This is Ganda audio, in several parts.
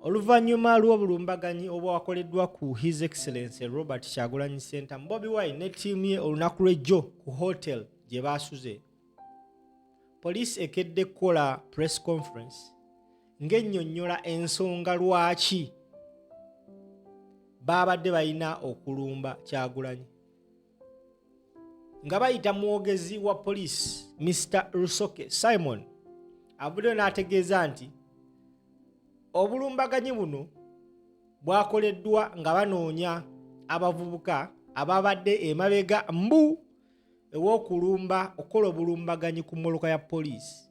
Oluvannyuma lw'obulumbaganyi obwakoleddwa ku His Excellency Robert Kyagulanyi Center Bobi Wine ne ttiimu ye olunaku lw'ejjo ku hotel gye baasuze. Poliisi ekedde kukola press conference ng'ennyonnyola ensonga lwaki baabadde balina okulumba Kyagulanyi. Nga bayita mwogezi wa poliisi Mr. Rusoke Simon avuddeyo n'ategeeza nti obulumbaganyi buno bwakoleddwa nga banoonya abavubuka ababadde emabega mbu ew'okulumba okukola obulumbaganyi ku mmoloka ya poliisi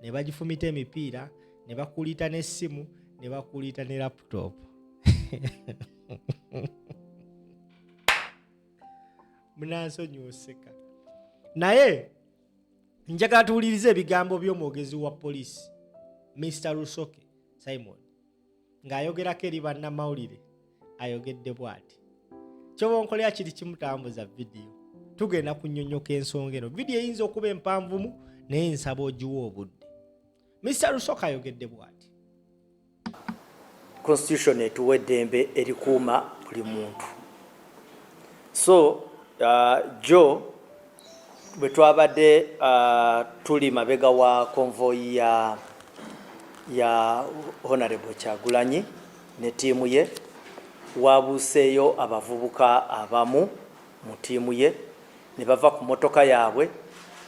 ne bagifumita emipiira ne bakuliita n'essimu ne bakuliita ne laptop. Munansonyiwa oseka. Naye njagala tuwulirize ebigambo by'omwogezi wa poliisi Mr. Rusoke Simon ng'ayogerako eri bannamawulire ayogedde bw'ati. Ky'obonkolera kiri kimutambuza vidiyo. Tugenda kunnyonnyoka ensonga eno. Vidiyo eyinza okuba empanvumu naye nsaba ogiwa obudde. Mr. Rusoke ayogedde bw'ati. Constitution etuwa eddembe erikuuma buli muntu. So Joe bwe twabadde tuli mabega wa convoy ya Honorable Kyagulanyi ne ttiimu ye waabuuseeyo abavubuka abamu mu ttiimu ye ne bava ku motoka yaabwe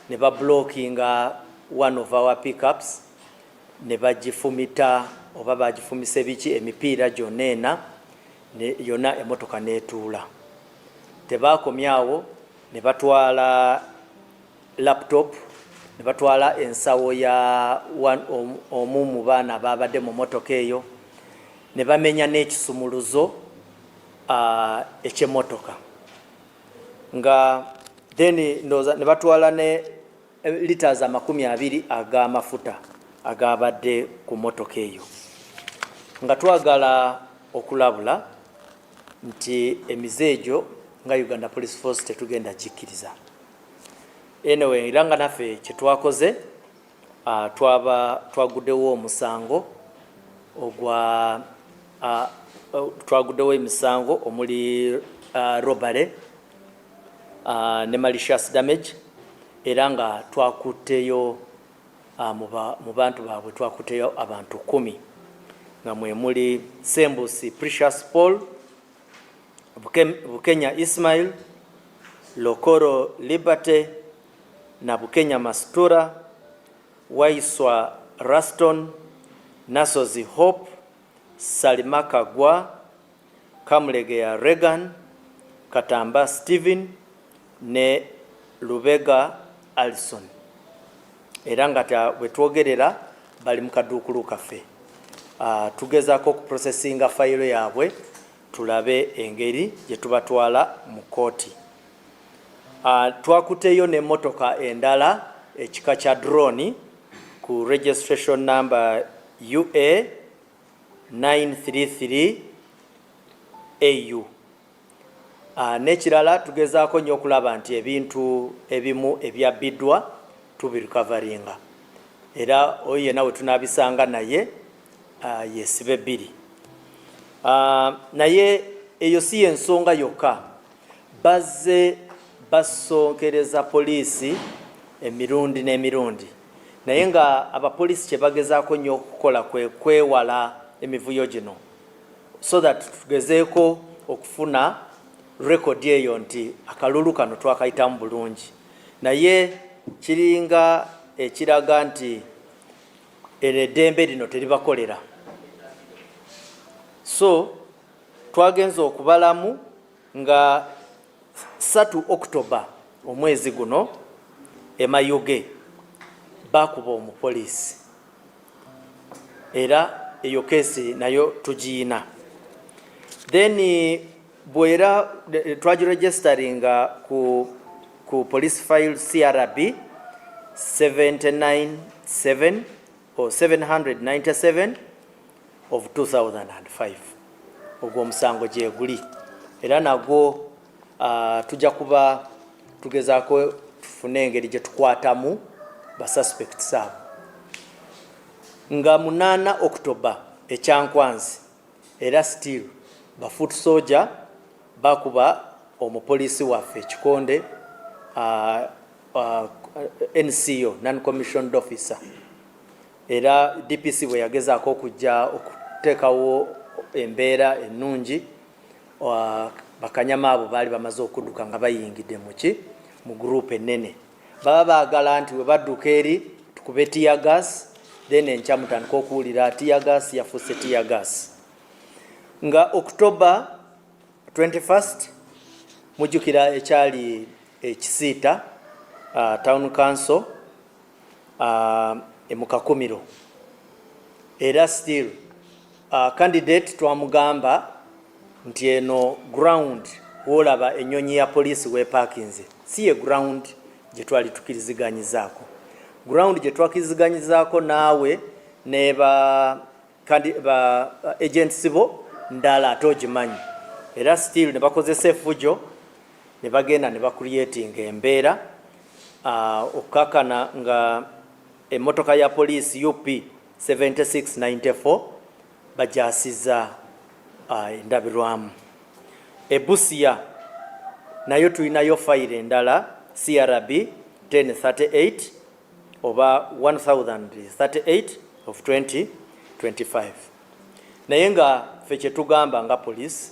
ne bablockinga one of our pickups ne bagifumita oba bagifumise biki emipiira gyonna ena yonna emotoka n'etuula. Tebaakomyawo ne batwala laptop ne batwala ensawo ya omu mu baana ababadde mu motoka eyo ne bamenya n'ekisumuluzo eky'emmotoka nga then ne batwala ne liters 20 ag'amafuta agabadde ku motoka eyo nga twagala okulabula nti emizeejo nga Uganda Police Force tetugenda jikkiriza. Anyway, iranga naffe kye twakoze twaguddewo omusango twaguddewo emisango omuli robbery ne malicious damage era nga twakutteyo mu bantu baabwe twakutteyo abantu 10 nga mwe muli Sembusi Precious Paul, Bukenya Ismail, Lokoro Liberty na Bukenya Mastura, Waiswa Raston, Nasozi Hope, Salima Kagwa, Kamulegea Regan, Katamba Steven ne Lubega Alison. Era nga bwe twogerera bali mu kaduukulu kaffe. Tugezaako okuprocessinga fayiro yaabwe tulabe engeri gye tubatwala mu kooti. Twakuteyo n'emmotoka endala ekika kya drone ku registration number UA 933 AU. N'ekirala tugezaako nnyo okulaba nti ebintu ebimu ebyabbiddwa tubirikavaringa era oyo yenna we tunaabisanga naye yesibe 2. Naye eyo si ensonga yokka, bazze basonkereza poliisi emirundi n'emirundi naye nga abapoliisi kye bagezaako nnyo okukola kwewala emivuyo gino so that tugezeeko okufuna rekodi eyo nti akalulu kano twakayitamu bulungi naye kiringa ekiraga nti eddembe lino teribakolera. So twagenza okubalamu nga 3 October omwezi guno emayuge bakuba omupoliisi era eyo kesi nayo tugiina. Then bwera twagiregisteringa ku police file CRB 797 or 797 of 2005 ogwo omusango gye guli era nagwo tujja kuba tugezaako tufune engeri gye tukwatamu ba suspects abo nga 8 October ekyankwanzi era still bafoot soldier bakuba omupoliisi waffe ekikonde NCO non-commissioned officer era DPC bwe yagezaako okujja okuteekawo embeera ennungi bakanyama abo baali bamaze okudduka nga bayingidde mu group ennene baba baagala nti we badduka eri tukube tear gas then enkya mutandika okuwulira tear gas yafuuse tear gas nga October 21st mujjukira ekyali ekisiita town council emukakumiro era still candidate twamugamba nti eno ground wolaba ennyonyi ya poliisi weepakinze si ye ground gye twali tukiriziganyizaako ground gye twakiriziganyizaako naawe ne ba agents bo ndala ate ogimanyi era still ne bakozesa effujo ne bagenda ne bacreating embeera okukakana nga emmotoka ya poliisi UP 7694 bajasiza endabirwamu ebusia nayo tulinayo fayire endala CRB 1038 oba 1038 of 2025 naye nga ffe kye tugamba nga poliisi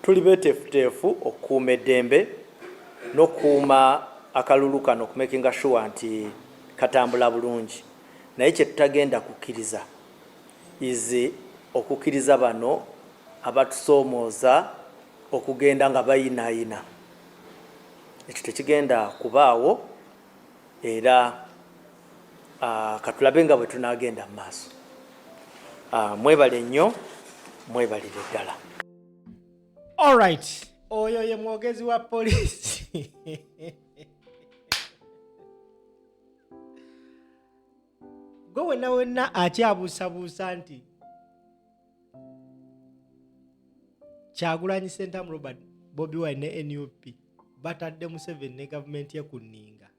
tuli beeteefuteefu okukuuma eddembe n'okukuuma akalulu kano okumakinga sure nti katambula bulungi naye kye tutagenda kukkiriza izi okukkiriza bano abatusoomooza okugenda nga bayinaayina ekyo tekigenda kubaawo era katulabe nga bwe tunaagenda mu maaso mwebale nnyo mwebalire ddala. Alright, oyo ye mwogezi wa poliisi gwe wenna akyabuusabuusa nti Kyagulanyi Ssentamu Robert Bobi Wine ne NUP batadde Museveni ne gavumenti ye ku nninga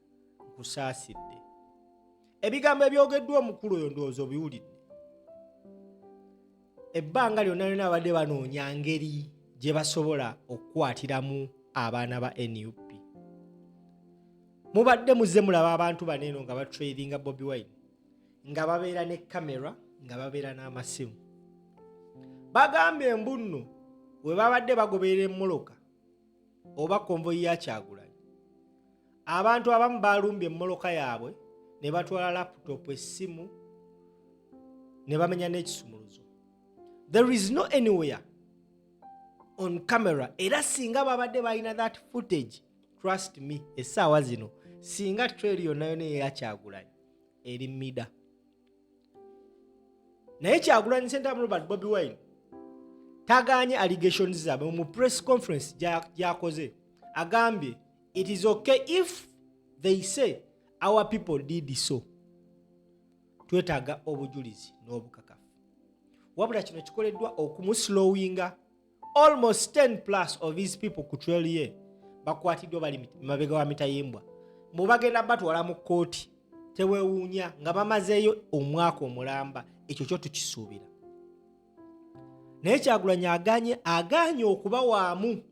nkusaasidde ebigambo ebyogeddwa omukulu oyo ndowooza obiwulidde ebbanga lyonna abadde banoonya ngeri gye basobola okukwatiramu abaana ba NUP mubadde muzze mulaba abantu baneeno nga batrailinga Bobi Wine nga babeera ne kamera nga babeera n'amasimu bagambye embu nno we babadde bagoberera emmoloka oba konvoyi ya Kyagulanyi abantu abamu balumbye emmoloka yaabwe ne batwala laputopu essimu ne bamenya n'ekisumuluzo. There is no anywhere on camera era singa babadde balina that footage trust me essaawa zino singa trail yonna yonna eya Kyagulanyi eri mida naye Kyagulanyi Ssentamu Robert Bobi Wine tagaanye allegations zaabwe mu press conference gyakoze agambye it is okay if they say our people did so twetaaga obujulizi n'obukakafu wabula kino kikoleddwa okumuslowinga almost 10 plus of his people ku trail ye bakwatiddwa bali mabega wa mitayimbwa mu bagenda batwala mu kooti teweewuunya nga bamazeeyo omwaka omulamba ekyo kyo tukisuubira naye Kyagulanyi aganye okuba waamu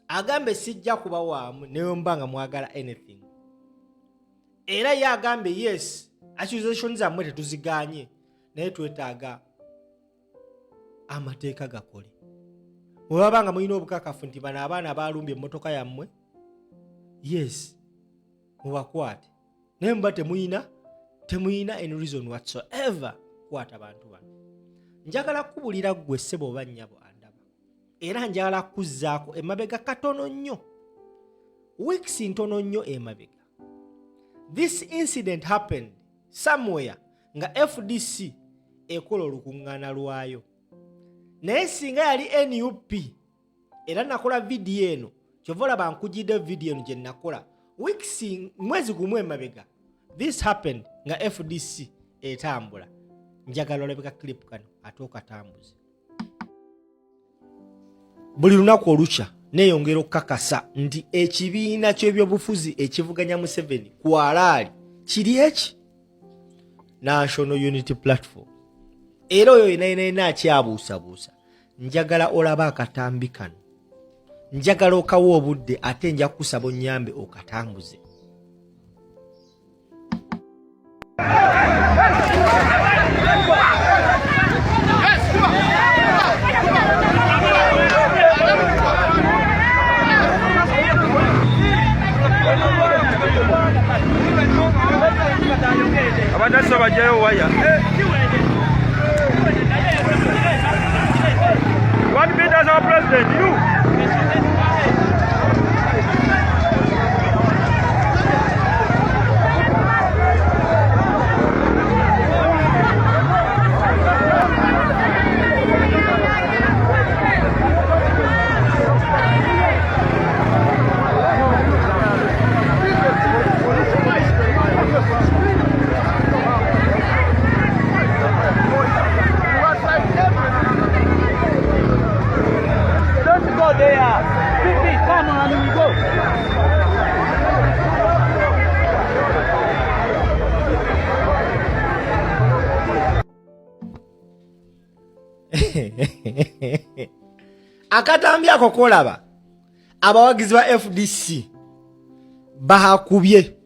agambe sijja kuba waamu neyo mba nga mwagala anything era ye agambe yes accusations zammwe tetuziganye naye twetaaga amateeka gakole bwe baba nga mulina obukakafu nti bano abaana balumbye emmotoka yammwe yes mubakwate naye muba temuyina any reason whatsoever kwata bantu bano njagala kubulira ggwe ssebo oba nnyabo andaba era njagala kuzzaako emabega katono nnyo weeks ntono nnyo emabega this incident happened somewhere nga FDC ekola olukuŋŋaana lwayo naye singa yali NUP era nakola vidiyo eno kyova olaba nkujjidde vidiyo eno gye nakola weeks mwezi gumu emabega this happened nga FDC etambula njagala olabika clip kano ate okatambuze buli lunaku olukya neeyongera okukakasa nti ekibiina ky'ebyobufuzi ekivuganya Museveni kwalaali kiri eki National Unity Platform era oyo yenayina akyabuusabuusa njagala olaba akatambi kano, njagala okawa obudde ate nja kukusaba onnyambe okatambuze. Abadasa bajayo waya. 1 minute as our president, you. Akatambi ako kolaba abawagizi ba FDC bahakubye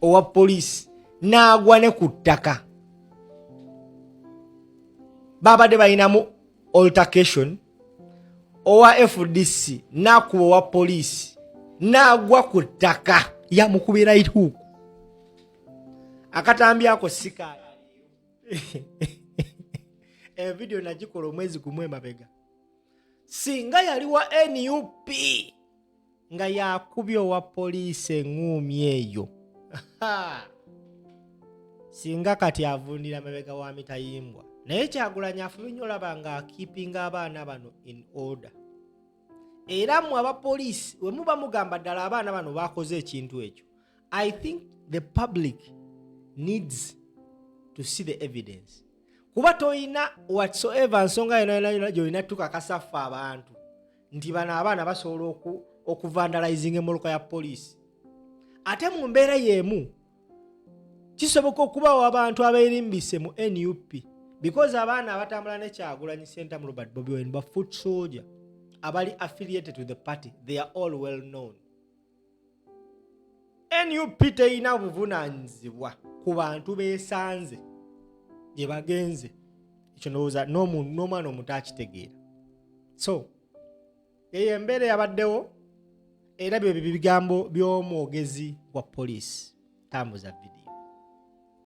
owa police n'agwa ne ku ttaka. Babadde balinamu altercation, owa FDC n'akuba owa police n'agwa ku ttaka yamukubira ituuku. Akatambi ako sika video nagikola omwezi gumwe mabega. Singa yali wa NUP nga yakubye owa police eŋŋumi eyo. Singa kati avundira mabega wa mitayimbwa. Naye Kyagulanyi afubye nnyo olaba nga akiipinga abaana bano in order. Era mu abapoliisi we muba mugamba ddala abaana bano bakoze ekintu ekyo. I think the public needs to see the evidence. Kuba toyina whatsoever nsonga yona gyolina tukakasa ffe abantu nti bano abaana basobola okuvandalizing emmoloka ya poliisi. Ate mu mbeera y'emu kisoboka okubawo abantu abeerimbise mu NUP because abaana abatambula ne Kyagulanyi Center mu Robert Bobi Wine ba foot soldier abali affiliated to the party, they are all well known. NUP teyina buvunaanyizibwa ku bantu beesanze gye bagenze. Ekyo ndowooza n'omwana omuto akitegeera. So eyo embeera yabaddewo era bye bigambo by'omwogezi wa poliisi. Tambuza video.